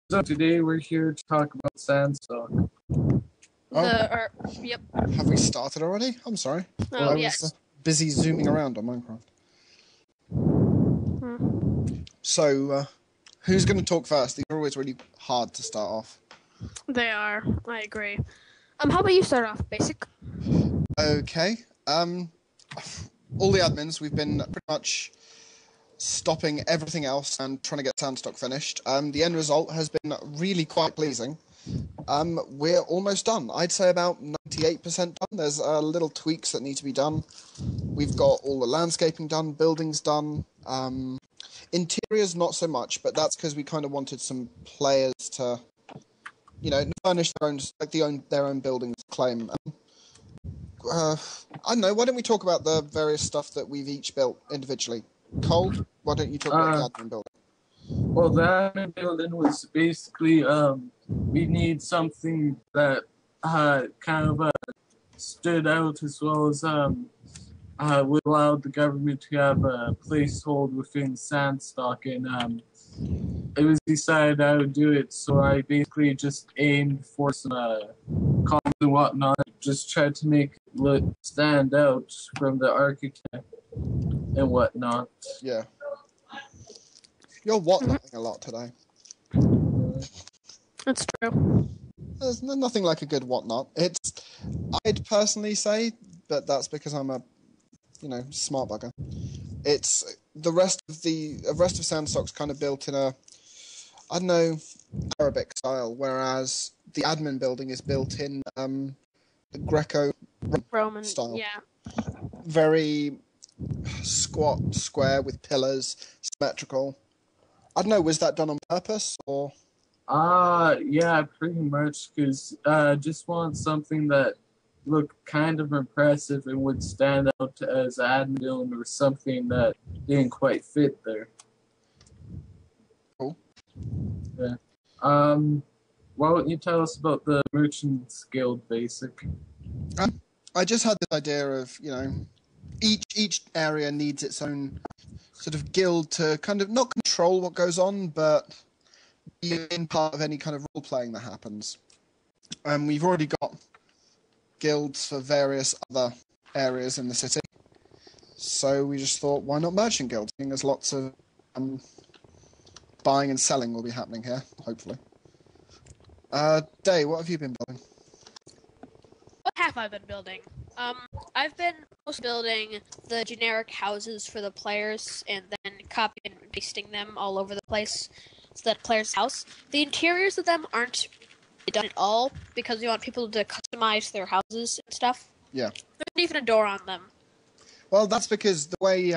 So today we're here to talk about Sandstock. Yep. Have we started already? I'm sorry. Oh, I yes. was busy zooming around on Minecraft. Hmm. So, who's going to talk first? These are always really hard to start off. They are. I agree. How about you start off, Basic? Okay. All the admins, we've been pretty much stopping everything else and trying to get Sandstock finished. The end result has been really quite pleasing. We're almost done. I'd say about 98% done. There's little tweaks that need to be done. We've got all the landscaping done, buildings done. Interiors, not so much, but that's because we kind of wanted some players to, furnish their own buildings to claim. I don't know, why don't we talk about the various stuff that we've each built individually? Cole, why don't you talk about the admin building? Well, the admin building was basically, we need something that kind of stood out, as well as would allow the government to have a placehold within Sandstock, and it was decided I would do it, so I basically just aimed for some columns and whatnot, just tried to make it stand out from the architect and whatnot. Yeah. You're whatnotting a lot today. That's true. There's nothing like a good whatnot. I'd personally say, but that's because I'm a, smart bugger. It's the rest of Sandstock's kind of built in a, I don't know, Arabic style, whereas the admin building is built in the Greco-Roman style. Yeah. Very square with pillars, symmetrical. I don't know, was that done on purpose, or? Yeah, pretty much, because I just want something that looked kind of impressive and would stand out as admin building, or something that didn't quite fit there. Cool. Yeah. Why don't you tell us about the Merchants Guild Basic? I just had this idea of, each area needs its own sort of guild to kind of not control what goes on, but be in part of any kind of role-playing that happens. We've already got guilds for various other areas in the city, so we just thought, why not merchant guilds? I think there's lots of buying and selling will be happening here, hopefully. Day, what have you been building? What have I been building? I've been mostly building the generic houses for the players and then copying and pasting them all over the place so that player's house. The interiors of them aren't done at all because we want people to customize their houses and stuff. Yeah. There's even a door on them. Well, that's because the way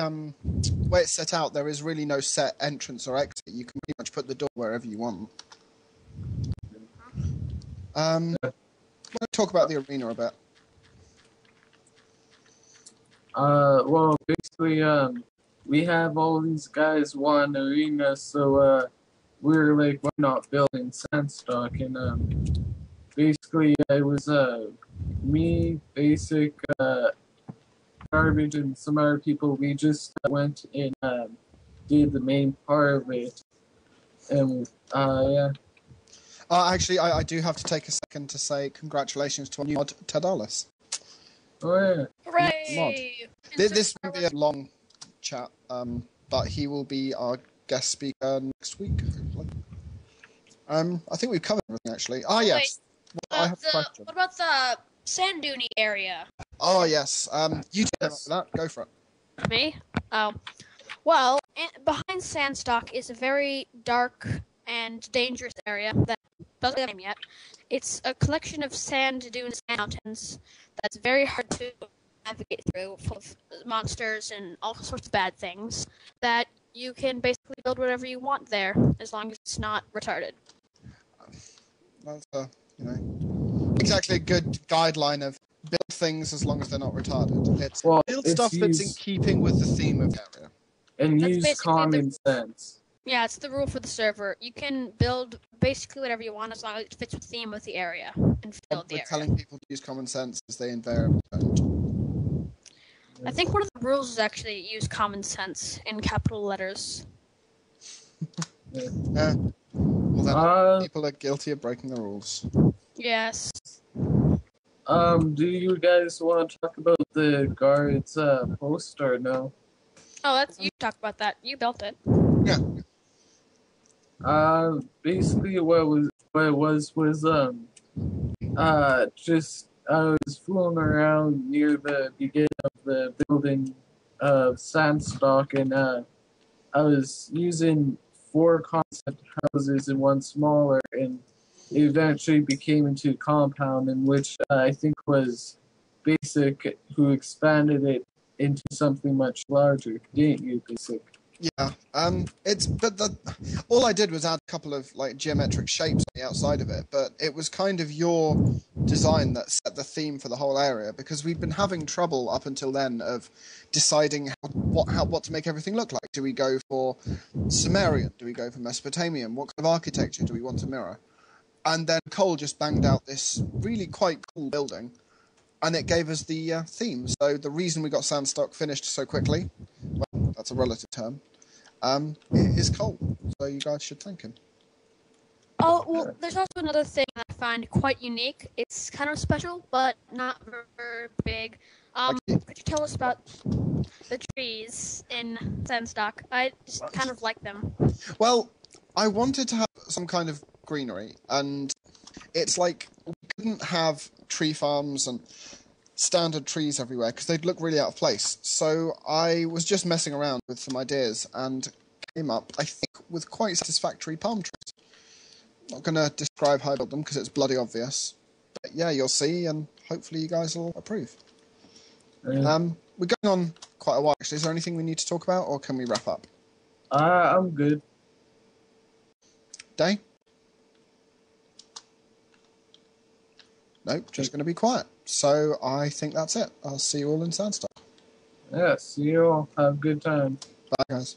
it's set out, there is really no set entrance or exit. You can pretty much put the door wherever you want. Let's talk about the arena a bit. Well, basically, we have all these guys want an arena, so we're like, why not building Sandstock? And basically, it was me, Basic, Garbage, and some other people. We just went and did the main part of it, and yeah. Actually, I do have to take a second to say congratulations to our new mod, Tadalis. Oh yeah! Hooray! This will be a long chat, but he will be our guest speaker next week, hopefully. I think we've covered everything, actually. Yes. I have a question. What about the sand dune area? Oh, yes. You tell me about that. Go for it. Me? Oh. Well, behind Sandstock is a very dark and dangerous area that doesn't have a name yet. It's a collection of sand dunes and mountains that's very hard to navigate through, full of monsters and all sorts of bad things, that you can basically build whatever you want there, as long as it's not retarded. That's, exactly a good guideline of build things as long as they're not retarded. It's build stuff that's in keeping with the theme of the area. And use common sense. Yeah, it's the rule for the server. You can build basically whatever you want as long as it fits the theme of the area and fill the area. Telling people to use common sense as they invariably don't. I think one of the rules is actually use common sense in capital letters. Well, People are guilty of breaking the rules. Yes. Do you guys want to talk about the guard's post or no? Oh, that's you talk about that. You built it. Yeah. Basically what it was just I was fooling around near the beginning of the building of Sandstock, and I was using 4 concept houses and 1 smaller, and it eventually became into a compound in which I think was Basic who expanded it into something much larger, didn't you, Basic? Yeah. All I did was add a couple of like geometric shapes on the outside of it, but it was kind of your design that set the theme for the whole area, because we'd been having trouble up until then of deciding what to make everything look like. Do we go for Sumerian? Do we go for Mesopotamian? What kind of architecture do we want to mirror? And then Cole just banged out this really quite cool building, and it gave us the theme. So the reason we got Sandstock finished so quickly, well, that's a relative term, is Cole. So you guys should thank him. Oh, well, there's also another thing that I find quite unique. It's kind of special, but not very big. Could you tell us about the trees in Sandstock? I just kind of like them. Well, I wanted to have some kind of greenery, and it's like we couldn't have tree farms and standard trees everywhere because they'd look really out of place. So I was just messing around with some ideas and came up, I think, with quite satisfactory palm trees. Not going to describe how I built them because it's bloody obvious. But yeah, you'll see, and hopefully you guys will approve. We're going on quite a while, actually. Is there anything we need to talk about, or can we wrap up? I'm good. Day? Nope, just going to be quiet. So I think that's it. I'll see you all in Sandstock. Yeah, see you all. Have a good time. Bye, guys.